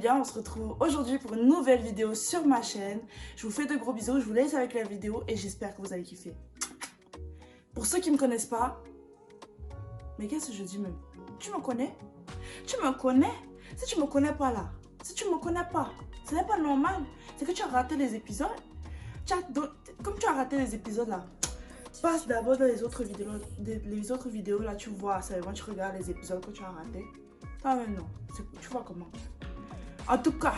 bien, on se retrouve aujourd'hui pour une nouvelle vidéo sur ma chaîne. Je vous fais de gros bisous, je vous laisse avec la vidéo et j'espère que vous avez kiffé. Pour ceux qui ne me connaissent pas, mais qu'est-ce que je dis même? Tu me connais? Tu me connais? Si tu me connais pas là, si tu me connais pas, ce n'est pas normal. C'est que tu as raté les épisodes. Comme tu as raté les épisodes là, passe d'abord dans les autres vidéos là, tu vois, seulement tu regardes les épisodes que tu as ratés. Ah mais non, tu vois comment. En tout cas,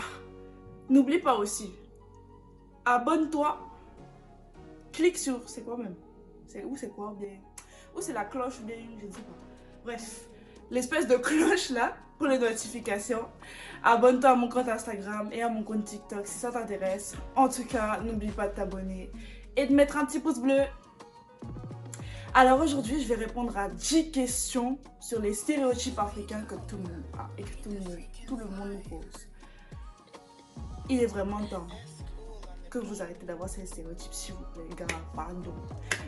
n'oublie pas aussi, abonne-toi, clique sur, c'est quoi même? C'est quoi bien? Ou c'est la cloche bien, je ne sais pas. Bref, l'espèce de cloche là, pour les notifications. Abonne-toi à mon compte Instagram et à mon compte TikTok si ça t'intéresse. En tout cas, n'oublie pas de t'abonner et de mettre un petit pouce bleu. Alors aujourd'hui, je vais répondre à 10 questions sur les stéréotypes africains que tout le monde a et que tout le monde nous pose. Il est vraiment temps que vous arrêtez d'avoir ces stéréotypes, s'il vous plaît. Gars, pardon.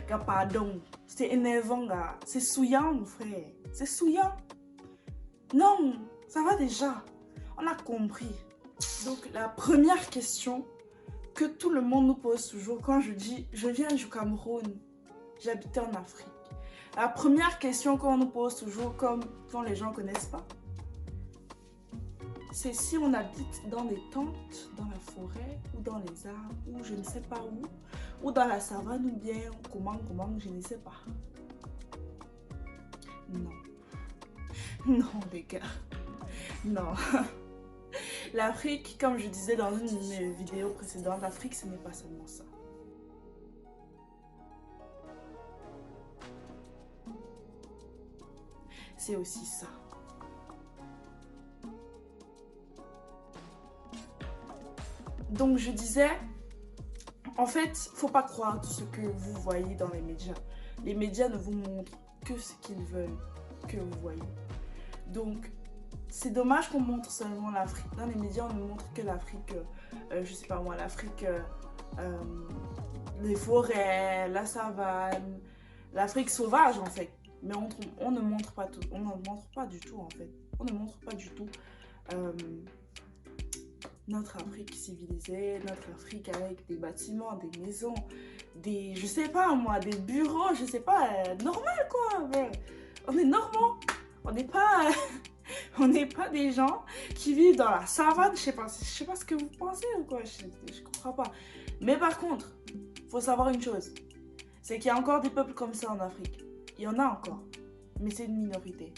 Gars, pardon. C'est énervant, gars. C'est souillant, mon frère. C'est souillant. Non, ça va déjà. On a compris. Donc, la première question que tout le monde nous pose toujours quand je dis « Je viens du Cameroun ». J'habitais en Afrique. La première question qu'on nous pose toujours, comme quand les gens ne connaissent pas, c'est si on habite dans des tentes, dans la forêt, ou dans les arbres, ou je ne sais pas où, ou dans la savane, ou bien comment, je ne sais pas. Non. Non, les gars. Non. L'Afrique, comme je disais dans une de mes vidéos précédentes, l'Afrique, ce n'est pas seulement ça. C'est aussi ça. Donc je disais, en fait, faut pas croire tout ce que vous voyez dans les médias. Les médias ne vous montrent que ce qu'ils veulent que vous voyez. Donc c'est dommage qu'on montre seulement l'Afrique. Dans les médias, on ne montre que l'Afrique, je sais pas moi, l'Afrique, les forêts, la savane, l'Afrique sauvage en fait. Mais on ne montre pas tout, on ne montre pas du tout en fait. On ne montre pas du tout notre Afrique civilisée, notre Afrique avec des bâtiments, des maisons, des, je sais pas moi, des bureaux, je sais pas, normal quoi. Mais on est normaux, on n'est pas, on n'est pas des gens qui vivent dans la savane, je sais pas ce que vous pensez ou quoi, je comprends pas. Mais par contre, faut savoir une chose, c'est qu'il y a encore des peuples comme ça en Afrique. Il y en a encore, mais c'est une minorité.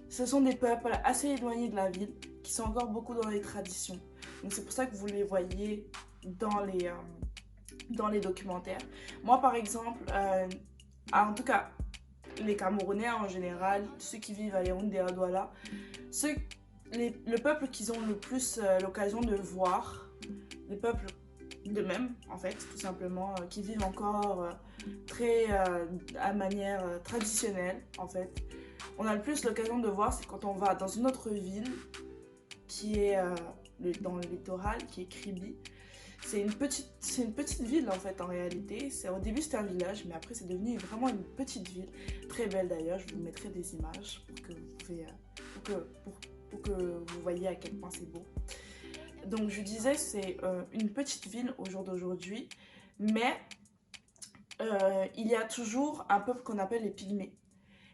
Ce sont des peuples assez éloignés de la ville, qui sont encore beaucoup dans les traditions. Donc c'est pour ça que vous les voyez dans les documentaires. Moi par exemple, en tout cas, les Camerounais en général, ceux qui vivent à Yaoundé, à Douala, le peuple qu'ils ont le plus l'occasion de voir, les peuples de même en fait, tout simplement, qui vivent encore très à manière traditionnelle en fait. On a le plus l'occasion de voir, c'est quand on va dans une autre ville qui est dans le littoral, qui est Kribi. C'est une petite ville en fait en réalité. Au début c'était un village, mais après c'est devenu vraiment une petite ville. Très belle d'ailleurs, je vous mettrai des images pour que vous voyez à quel point c'est beau. Donc je disais, c'est une petite ville au jour d'aujourd'hui, mais il y a toujours un peuple qu'on appelle les Pygmées.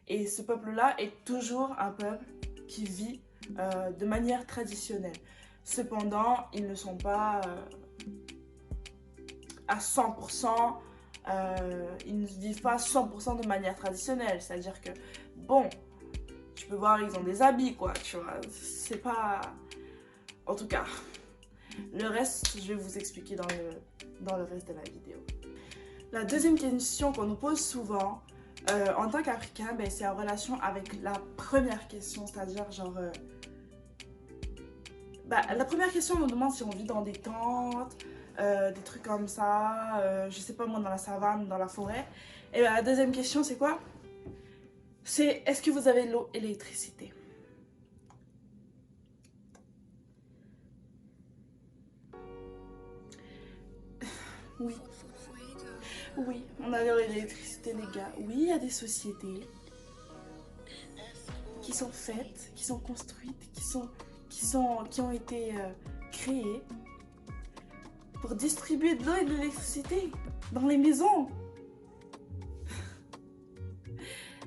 Et ce peuple-là est toujours un peuple qui vit de manière traditionnelle. Cependant, ils ne sont pas à 100%, ils ne vivent pas 100% de manière traditionnelle. C'est-à-dire que, bon, tu peux voir, ils ont des habits, quoi, tu vois. C'est pas... En tout cas, le reste, je vais vous expliquer dans le reste de la vidéo. La deuxième question qu'on nous pose souvent, en tant qu'Africain, ben, c'est en relation avec la première question, c'est-à-dire genre... la première question, on nous demande si on vit dans des tentes, des trucs comme ça, je sais pas moi, dans la savane, dans la forêt. Et ben, la deuxième question, c'est quoi? C'est est-ce que vous avez l'eau et l'électricité? Oui. Oui, on a l'eau et l'électricité, les gars. Oui, il y a des sociétés qui sont faites, qui sont construites, qui ont été créés pour distribuer de l'eau et de l'électricité dans les maisons.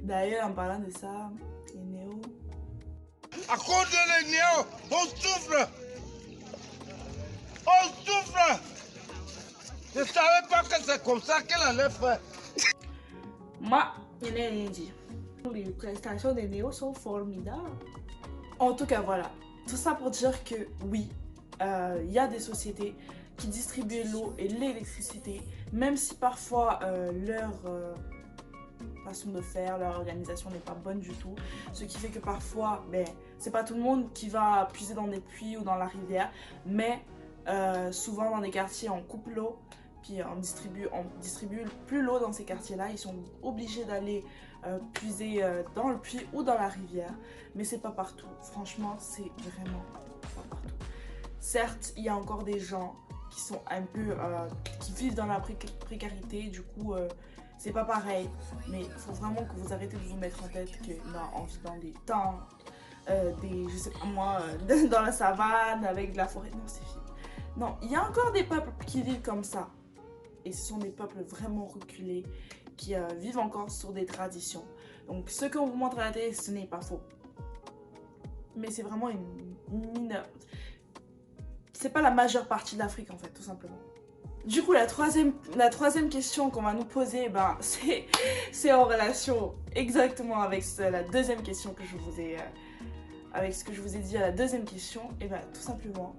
D'ailleurs, en parlant de ça, les néo... À cause de les néo, on souffre. On souffre. Je ne savais pas que c'est comme ça qu'elle allait faire. Moi, je n'ai rien dit. Les prestations des néo sont formidables. En tout cas, voilà. Tout ça pour dire que oui, il y a des sociétés qui distribuent l'eau et l'électricité, même si parfois leur façon de faire, leur organisation n'est pas bonne du tout. Ce qui fait que parfois, c'est pas tout le monde qui va puiser dans des puits ou dans la rivière, mais souvent dans des quartiers, on coupe l'eau, puis on distribue plus l'eau dans ces quartiers-là. Ils sont obligés d'aller puiser dans le puits ou dans la rivière, mais c'est pas partout. Franchement, c'est vraiment pas partout. Certes, il y a encore des gens qui sont un peu, qui vivent dans la précarité, du coup, c'est pas pareil. Mais il faut vraiment que vous arrêtez de vous mettre en tête que non, on vit dans des tentes, je sais pas moi, dans la savane, avec de la forêt. Non, c'est fini. Non, il y a encore des peuples qui vivent comme ça. Et ce sont des peuples vraiment reculés qui vivent encore sur des traditions. Donc, ce qu'on vous montre à la télé, ce n'est pas faux. Mais c'est vraiment une mineure. C'est pas la majeure partie de l'Afrique, en fait, tout simplement. Du coup, la troisième question qu'on va nous poser, c'est en relation exactement avec la deuxième question que je vous ai... avec ce que je vous ai dit à la deuxième question. Et tout simplement,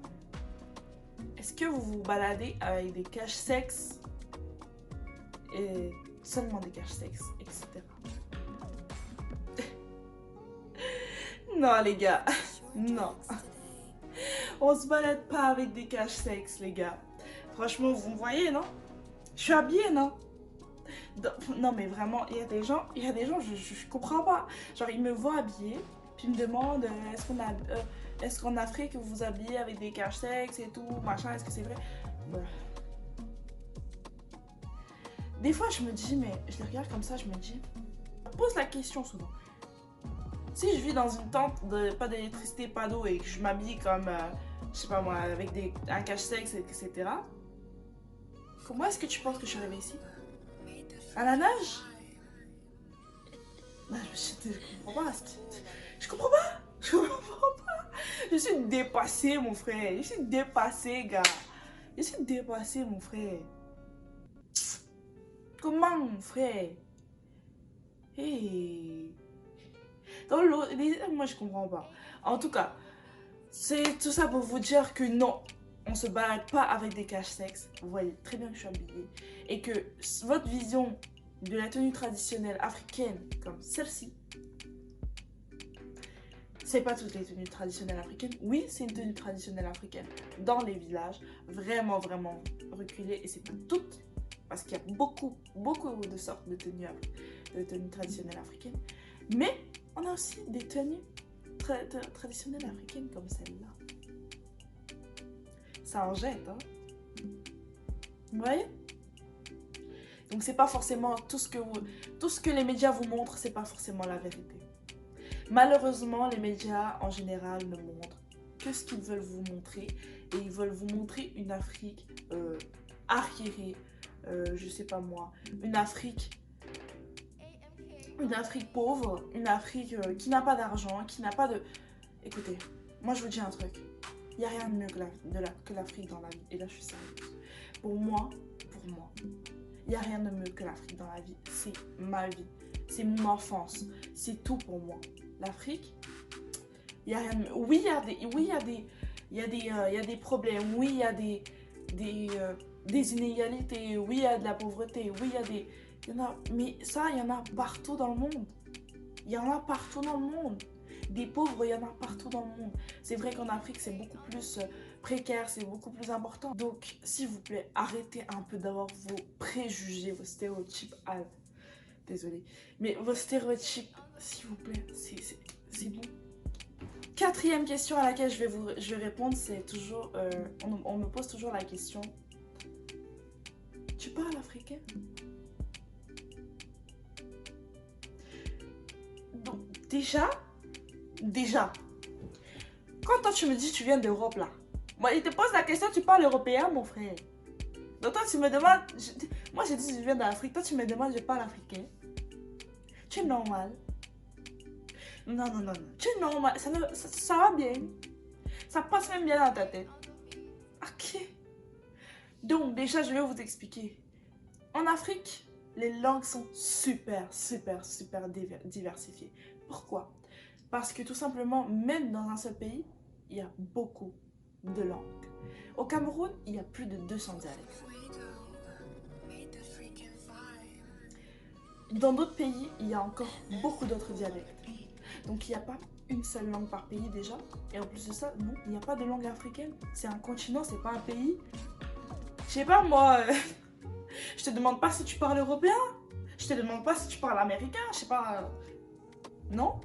est-ce que vous vous baladez avec des caches-sexes et seulement des caches-sexes, etc. Non, les gars, non. On se balade pas avec des caches-sexes, les gars. Franchement, vous me voyez, non? Je suis habillée, non? Non, mais vraiment, il y a des gens, je comprends pas. Genre, ils me voient habillée, puis ils me demandent est-ce qu'en Afrique, vous vous habillez avec des caches-sexes et tout, machin, est-ce que c'est vrai? Des fois, je me dis, mais je les regarde comme ça, je me dis, je pose la question souvent. Si je vis dans une tente, pas d'électricité, pas d'eau, et que je m'habille comme, je sais pas moi, avec un cache-sexe, etc. Comment est-ce que tu penses que je suis arrivée ici? À la nage? Non, je comprends pas. Je comprends pas. Je comprends pas. Je suis dépassée, mon frère. Je suis dépassée, gars. Je suis dépassée, mon frère. Comment, mon frère? Hey. Dans l'eau, moi je comprends pas. En tout cas, c'est tout ça pour vous dire que non, on se balade pas avec des caches-sexes. Vous voyez très bien que je suis habillée. Et que votre vision de la tenue traditionnelle africaine, comme celle-ci, c'est pas toutes les tenues traditionnelles africaines. Oui, c'est une tenue traditionnelle africaine dans les villages, vraiment, vraiment reculées. Et c'est pas toutes, parce qu'il y a beaucoup, beaucoup de sortes de tenues traditionnelles africaines. Mais on a aussi des tenues traditionnelles africaines comme celle-là. Ça en jette, hein? Vous voyez? Donc c'est pas forcément tout ce que les médias vous montrent, c'est pas forcément la vérité. Malheureusement, les médias en général ne montrent que ce qu'ils veulent vous montrer, et ils veulent vous montrer une Afrique arriérée, je sais pas moi, une Afrique pauvre, une Afrique qui n'a pas d'argent, qui n'a pas de... Écoutez, moi je vous dis un truc, il n'y a rien de mieux que l'Afrique dans la vie, et là je suis sérieuse. Pour moi, il n'y a rien de mieux que l'Afrique dans la vie, c'est ma vie, c'est mon enfance, c'est tout pour moi. L'Afrique, il n'y a rien de mieux. Oui, il y a des problèmes, oui, il y a des inégalités, oui, il y a de la pauvreté, oui, mais ça, il y en a partout dans le monde. Il y en a partout dans le monde. Des pauvres, il y en a partout dans le monde. C'est vrai qu'en Afrique, c'est beaucoup plus précaire, c'est beaucoup plus important. Donc, s'il vous plaît, arrêtez un peu d'avoir vos préjugés, vos stéréotypes. Ah, désolée. Mais vos stéréotypes, s'il vous plaît, c'est bon. Quatrième question à laquelle je vais répondre, c'est toujours... on me pose toujours la question... Tu parles africain? Donc, déjà, Quand toi tu me dis tu viens d'Europe là, moi il te pose la question, tu parles européen mon frère. Donc toi tu me demandes, moi j'ai dit je viens d'Afrique, toi tu me demandes je parle africain. Tu es normal. Non, non, non, non. Tu es normal, ça va bien. Ça passe même bien dans ta tête. Ok. Donc déjà je vais vous expliquer. En Afrique, les langues sont super diversifiées. Pourquoi? Parce que tout simplement, même dans un seul pays, il y a beaucoup de langues. Au Cameroun, il y a plus de 200 dialectes. Dans d'autres pays, il y a encore beaucoup d'autres dialectes. Donc il n'y a pas une seule langue par pays déjà. Et en plus de ça, non, il n'y a pas de langue africaine. C'est un continent, c'est pas un pays. Je sais pas moi, je te demande pas si tu parles européen. Je te demande pas si tu parles américain, je sais pas. Non.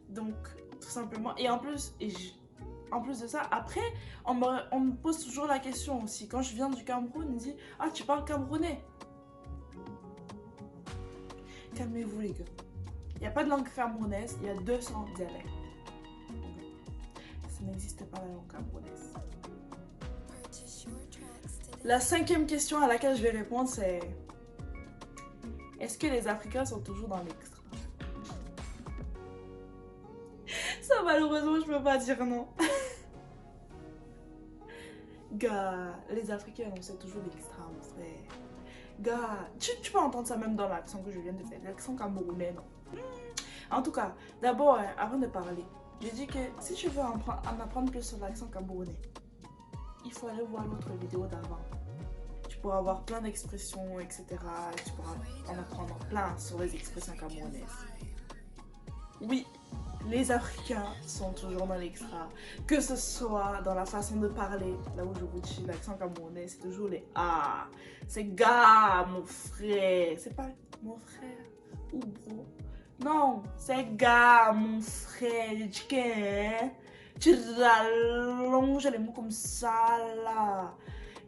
Donc, tout simplement. Et en plus de ça, après, on me pose toujours la question aussi. Quand je viens du Cameroun, on me dit « Ah, tu parles camerounais ?» Calmez-vous les gars. Il n'y a pas de langue camerounaise, il y a 200 dialectes. Ça n'existe pas la langue camerounaise. La 5e question à laquelle je vais répondre, c'est... Est-ce que les Africains sont toujours dans l'extra? Ça, malheureusement, je peux pas dire non. Gars, les Africains, on sait toujours l'extra, mon frère. Gars, tu peux entendre ça même dans l'accent que je viens de faire. L'accent camerounais, non. En tout cas, d'abord, avant de parler, j'ai dit que si tu veux en apprendre plus sur l'accent camerounais, il faut aller voir l'autre vidéo d'avant. Tu pourras avoir plein d'expressions, etc. Tu pourras en apprendre plein sur les expressions camerounaises. Oui, les Africains sont toujours dans l'extra. Que ce soit dans la façon de parler, là où je vous dis l'accent camerounais, c'est toujours les A. C'est gars, mon frère. C'est pas mon frère ou bro. Non, c'est gars, mon frère. Je dis que tu rallonges les mots comme ça, là.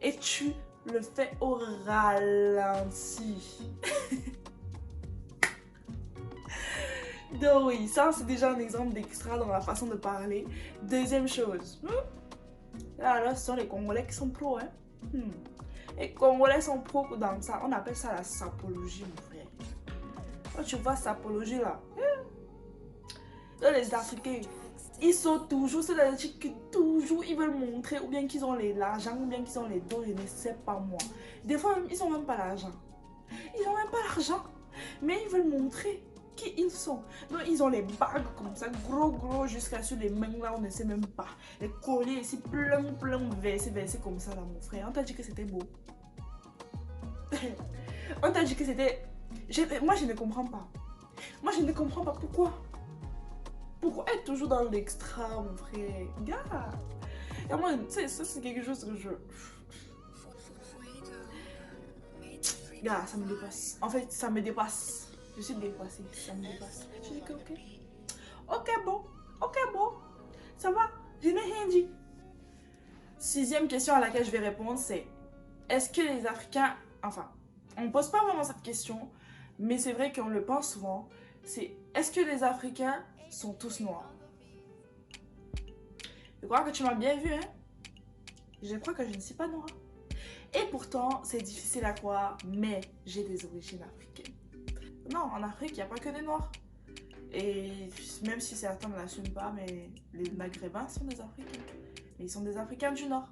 Et tu le fais au ralenti. Donc oui, ça c'est déjà un exemple d'extra dans la façon de parler. Deuxième chose. Là, ce sont les Congolais qui sont pros. Hein? Les Congolais sont pros dans ça. On appelle ça la sapologie, mon frère. Quand tu vois sapologie là, les Africains, ils sont toujours, c'est-à-dire que toujours ils veulent montrer ou bien qu'ils ont l'argent ou bien qu'ils ont les dons, je ne sais pas moi. Des fois, ils n'ont même pas l'argent. Ils n'ont même pas l'argent. Mais ils veulent montrer qui ils sont. Donc, ils ont les bagues comme ça, gros, jusqu'à sur les mains là, on ne sait même pas. Les colliers ici, plein, versés comme ça là, mon frère. On t'a dit que c'était beau. On t'a dit que c'était... Moi, je ne comprends pas. Moi, je ne comprends pas pourquoi. Pourquoi être toujours dans l'extra, mon frère? Gars. Et moi, ça, c'est quelque chose que je... Gars, ça me dépasse. En fait, ça me dépasse. Je suis dépassée. Ça me dépasse. Je dis que ok. Ok, bon. Ça va. Je n'ai rien dit. 6e question à laquelle je vais répondre, c'est... Est-ce que les Africains... Enfin, on ne pose pas vraiment cette question, mais c'est vrai qu'on le pense souvent. C'est... Est-ce que les Africains sont tous noirs? Je crois que tu m'as bien vu, hein? Je crois que je ne suis pas noire. Et pourtant, c'est difficile à croire, mais j'ai des origines africaines. Non, en Afrique, il n'y a pas que des noirs. Et même si certains ne l'assument pas, mais les Maghrébins sont des Africains. Mais ils sont des Africains du Nord.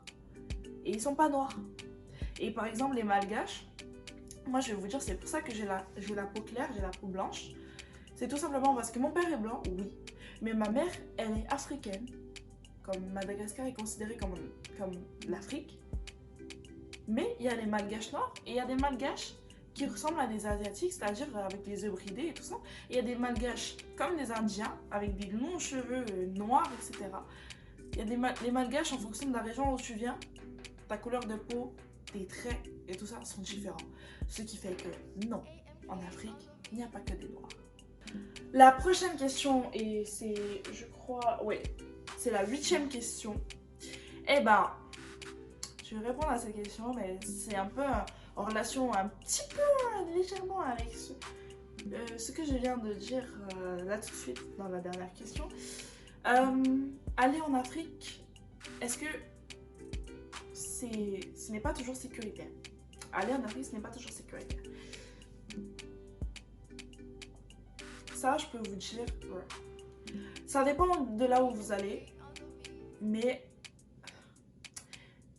Et ils ne sont pas noirs. Et par exemple, les Malgaches, moi je vais vous dire, c'est pour ça que j'ai la peau claire, j'ai la peau blanche. C'est tout simplement parce que mon père est blanc, oui. Mais ma mère, elle est africaine. Comme Madagascar est considéré comme l'Afrique. Mais il y a les Malgaches noirs et il y a des Malgaches qui ressemblent à des Asiatiques, c'est-à-dire avec les yeux bridés et tout ça. Il y a des Malgaches comme des Indiens, avec des longs cheveux noirs, etc. Il y a les Malgaches en fonction de la région où tu viens, ta couleur de peau, tes traits et tout ça sont différents. Ce qui fait que non, en Afrique, il n'y a pas que des noirs. La prochaine question, et c'est, je crois, ouais, c'est la 8e question. Eh ben, je vais répondre à cette question, mais c'est un peu en relation un petit peu légèrement avec ce que je viens de dire là tout de suite dans la dernière question. Aller en Afrique, est-ce que ce n'est pas toujours sécuritaire? Aller en Afrique, ce n'est pas toujours sécuritaire. Ça, je peux vous dire, ouais. Ça dépend de là où vous allez, mais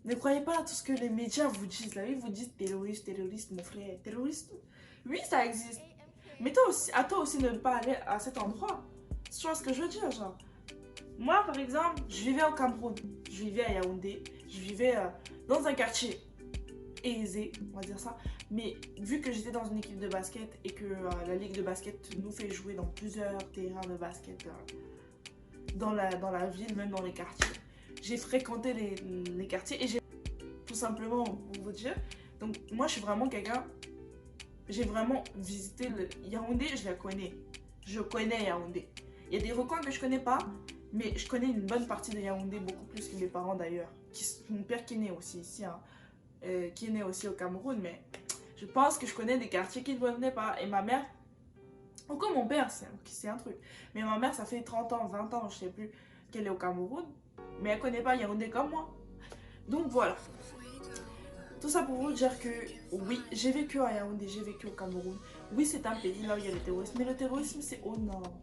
ne croyez pas à tout ce que les médias vous disent. Là, ils vous disent terroriste, terroriste, mon frère, terroriste. Oui, ça existe. Mais toi aussi, à toi aussi de ne pas aller à cet endroit. Tu vois ce que je veux dire, genre. Moi, par exemple, je vivais au Cameroun, je vivais à Yaoundé, je vivais dans un quartier aisé, on va dire ça. Mais vu que j'étais dans une équipe de basket et que la ligue de basket nous fait jouer dans plusieurs terrains de basket dans la ville, même dans les quartiers, j'ai fréquenté les quartiers et j'ai tout simplement, pour vous dire, donc moi je suis vraiment quelqu'un, j'ai vraiment visité Yaoundé, je la connais. Je connais Yaoundé. Il y a des recoins que je connais pas, mais je connais une bonne partie de Yaoundé, beaucoup plus que mes parents d'ailleurs. Mon père qui est né aussi ici, hein, qui est né aussi au Cameroun, mais je pense que je connais des quartiers qu'il ne connaît pas. Et ma mère, encore mon père, c'est un truc. Mais ma mère, ça fait 30 ans, 20 ans, je sais plus, qu'elle est au Cameroun, mais elle connaît pas Yaoundé comme moi. Donc voilà. Tout ça pour vous dire que oui, j'ai vécu à Yaoundé, j'ai vécu au Cameroun. Oui, c'est un pays là où il y a le terrorisme, mais le terrorisme c'est au nord.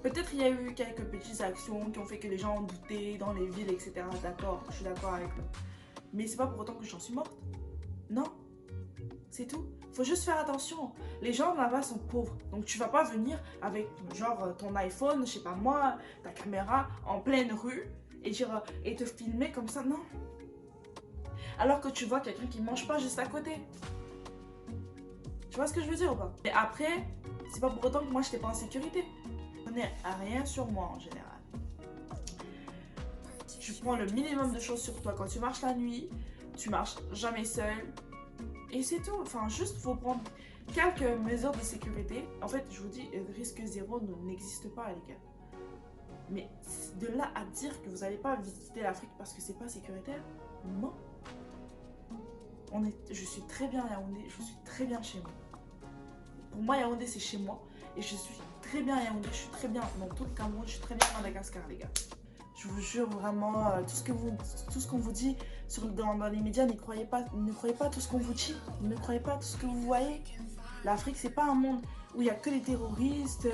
Peut-être il y a eu quelques petites actions qui ont fait que les gens ont douté dans les villes, etc. D'accord, je suis d'accord avec eux. Mais c'est pas pour autant que j'en suis morte. Non, c'est tout. Faut juste faire attention. Les gens là-bas sont pauvres. Donc tu vas pas venir avec genre ton iPhone, je sais pas moi, ta caméra en pleine rue et dire et te filmer comme ça. Non. Alors que tu vois quelqu'un qui mange pas juste à côté. Tu vois ce que je veux dire ou pas? Et après, c'est pas pour autant que moi j'étais pas en sécurité. Je connais rien sur moi en général. Tu prends le minimum de choses sur toi. Quand tu marches la nuit, tu marches jamais seul. Et c'est tout. Enfin, juste faut prendre quelques mesures de sécurité. En fait, je vous dis, risque zéro n'existe pas, les gars. Mais de là à dire que vous n'allez pas visiter l'Afrique parce que c'est pas sécuritaire, non. Je suis très bien à Yaoundé, je suis très bien chez moi. Pour moi, Yaoundé, c'est chez moi. Et je suis très bien à Yaoundé, je suis très bien dans tout le Cameroun, je suis très bien à Madagascar, les gars. Je vous jure vraiment, tout ce qu'on vous dit dans les médias, ne croyez pas tout ce qu'on vous dit. Ne croyez pas tout ce que vous voyez. L'Afrique, c'est pas un monde où il n'y a que les terroristes,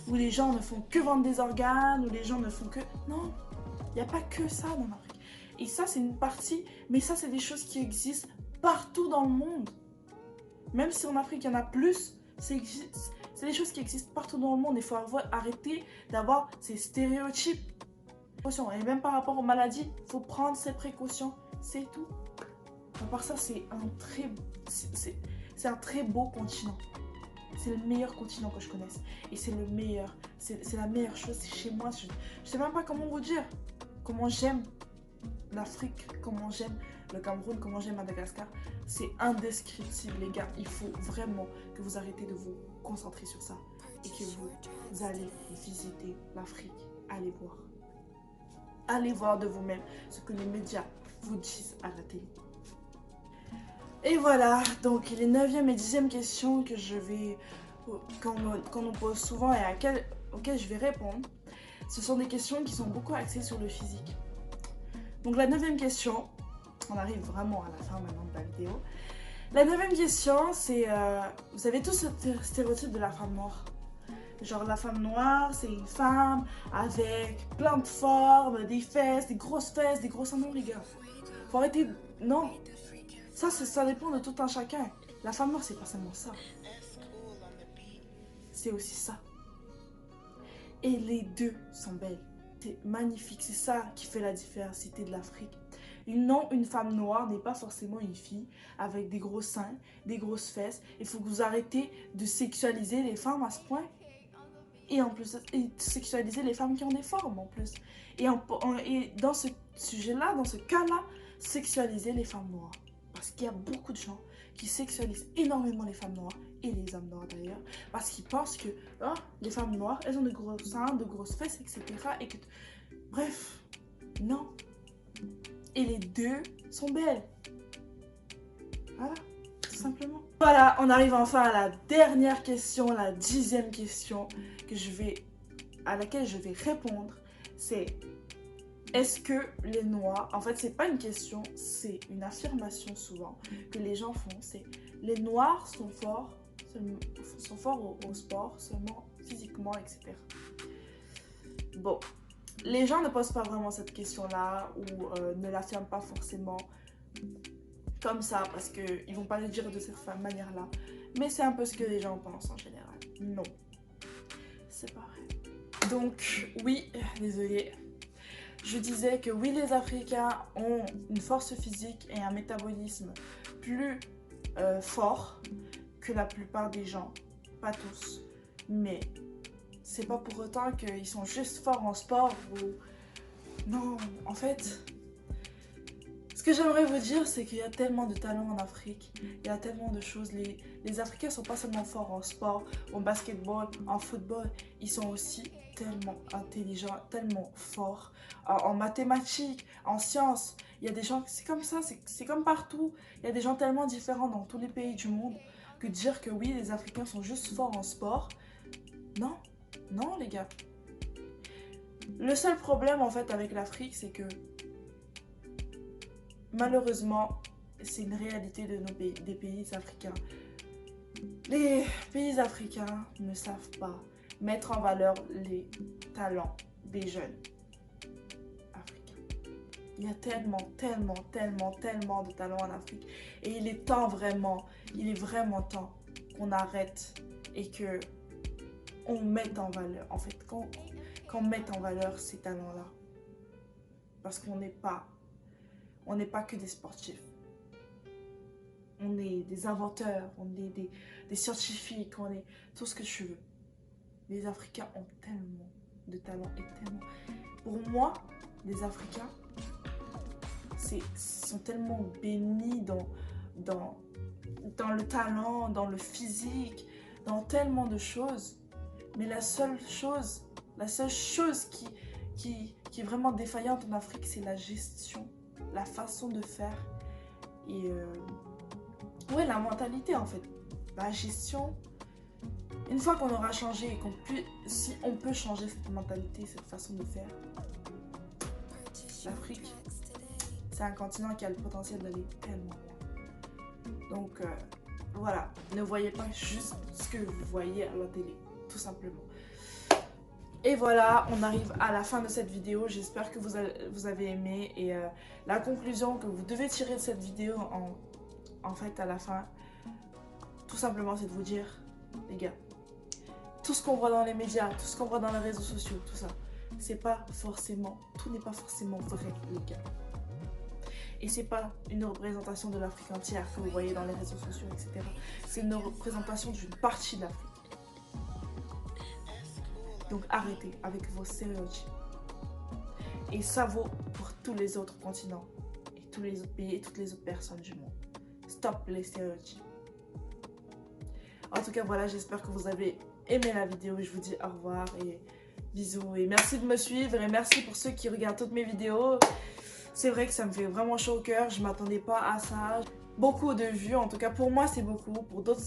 où les gens ne font que vendre des organes, où les gens ne font que... Non, il n'y a pas que ça dans l'Afrique. Et ça, c'est une partie, mais ça, c'est des choses qui existent partout dans le monde. Même si en Afrique, il y en a plus, c'est des choses qui existent partout dans le monde. Il faut arrêter d'avoir ces stéréotypes. Et même par rapport aux maladies, il faut prendre ses précautions. C'est tout. À part ça, c'est un très beau continent. C'est le meilleur continent que je connaisse. Et c'est le meilleur. C'est la meilleure chose. C'est chez moi. Je sais même pas comment vous dire. Comment j'aime l'Afrique. Comment j'aime le Cameroun. Comment j'aime Madagascar. C'est indescriptible, les gars. Il faut vraiment que vous arrêtez de vous concentrer sur ça. Et que vous allez visiter l'Afrique. Allez voir. Allez voir de vous-même ce que les médias vous disent à la télé. Et voilà, donc les 9e et 10e questions qu'on nous pose souvent et auxquelles je vais répondre, ce sont des questions qui sont beaucoup axées sur le physique. Donc la 9e question, on arrive vraiment à la fin maintenant de la vidéo. La 9e question, c'est, vous savez tous ce stéréotype de la femme noire. Genre la femme noire, c'est une femme avec plein de formes, des fesses, des gros seins. Non les gars, faut arrêter, non. Ça dépend de tout un chacun. La femme noire, c'est pas seulement ça. C'est aussi ça. Et les deux sont belles. C'est magnifique, c'est ça qui fait la diversité de l'Afrique. Non, une femme noire n'est pas forcément une fille avec des gros seins, des grosses fesses. Il faut que vous arrêtez de sexualiser les femmes à ce point. Et en plus, sexualiser les femmes qui ont des formes en plus. Et dans ce sujet-là, dans ce cas-là, sexualiser les femmes noires. Parce qu'il y a beaucoup de gens qui sexualisent énormément les femmes noires, et les hommes noirs d'ailleurs, parce qu'ils pensent que les femmes noires, elles ont de gros seins, de grosses fesses, etc. Et que... Bref, non. Et les deux sont belles. Voilà, tout simplement. Voilà, on arrive enfin à la dernière question, la 10e question que je vais à laquelle je vais répondre, c'est est-ce que les Noirs, en fait c'est pas une question, c'est une affirmation souvent que les gens font, c'est les Noirs sont forts au sport, seulement physiquement, etc. Bon, les gens ne posent pas vraiment cette question-là ou ne l'affirment pas forcément comme ça parce qu'ils vont pas le dire de cette manière-là. Mais c'est un peu ce que les gens pensent en général. Non, c'est pas vrai. Donc oui, désolée. Je disais que oui, les Africains ont une force physique et un métabolisme plus fort que la plupart des gens. Pas tous. Mais c'est pas pour autant qu'ils sont juste forts en sport ou... Non, en fait... Ce que j'aimerais vous dire, c'est qu'il y a tellement de talents en Afrique. Il y a tellement de choses. Les Africains sont pas seulement forts en sport, en basketball, en football. Ils sont aussi tellement intelligents, tellement forts en mathématiques, en sciences. Il y a des gens, c'est comme ça, c'est comme partout. Il y a des gens tellement différents dans tous les pays du monde que dire que oui, les Africains sont juste forts en sport. Non, non les gars. Le seul problème en fait avec l'Afrique, c'est que malheureusement, c'est une réalité de nos pays, des pays africains. Les pays africains ne savent pas mettre en valeur les talents des jeunes africains. Il y a tellement de talents en Afrique. Et il est temps vraiment, il est vraiment temps qu'on arrête et que on mette en valeur, en fait, qu'on mette en valeur ces talents-là. Parce qu'on n'est pas que des sportifs. On est des inventeurs, on est des scientifiques, on est tout ce que tu veux. Les Africains ont tellement de talent et tellement... Pour moi, les Africains sont tellement bénis dans le talent, dans le physique, dans tellement de choses. Mais la seule chose qui est vraiment défaillante en Afrique, c'est la gestion, la façon de faire et ouais, la mentalité en fait. La gestion, une fois qu'on aura changé et si on peut changer cette mentalité, cette façon de faire, l'Afrique, c'est un continent qui a le potentiel d'aller tellement loin. Donc voilà, ne voyez pas juste ce que vous voyez à la télé, tout simplement. Et voilà, on arrive à la fin de cette vidéo. J'espère que vous avez aimé. Et la conclusion que vous devez tirer de cette vidéo, en fait, à la fin, tout simplement, c'est de vous dire, les gars, tout ce qu'on voit dans les médias, tout ce qu'on voit dans les réseaux sociaux, tout ça, tout n'est pas forcément vrai, les gars. Et c'est pas une représentation de l'Afrique entière que vous voyez dans les réseaux sociaux, etc. C'est une représentation d'une partie de l'Afrique. Donc arrêtez avec vos stéréotypes. Et ça vaut pour tous les autres continents, et tous les autres pays, et toutes les autres personnes du monde. Stop les stéréotypes. En tout cas, voilà, j'espère que vous avez aimé la vidéo. Je vous dis au revoir et bisous. Et merci de me suivre et merci pour ceux qui regardent toutes mes vidéos. C'est vrai que ça me fait vraiment chaud au cœur. Je ne m'attendais pas à ça. Beaucoup de vues, en tout cas pour moi c'est beaucoup, pour d'autres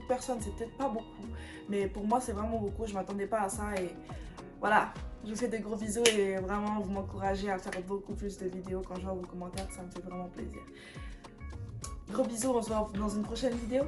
personnes c'est peut-être pas beaucoup, mais pour moi c'est vraiment beaucoup, je m'attendais pas à ça et voilà, je vous fais des gros bisous et vraiment vous m'encouragez à faire beaucoup plus de vidéos quand je vois vos commentaires, ça me fait vraiment plaisir. Gros bisous, on se voit dans une prochaine vidéo.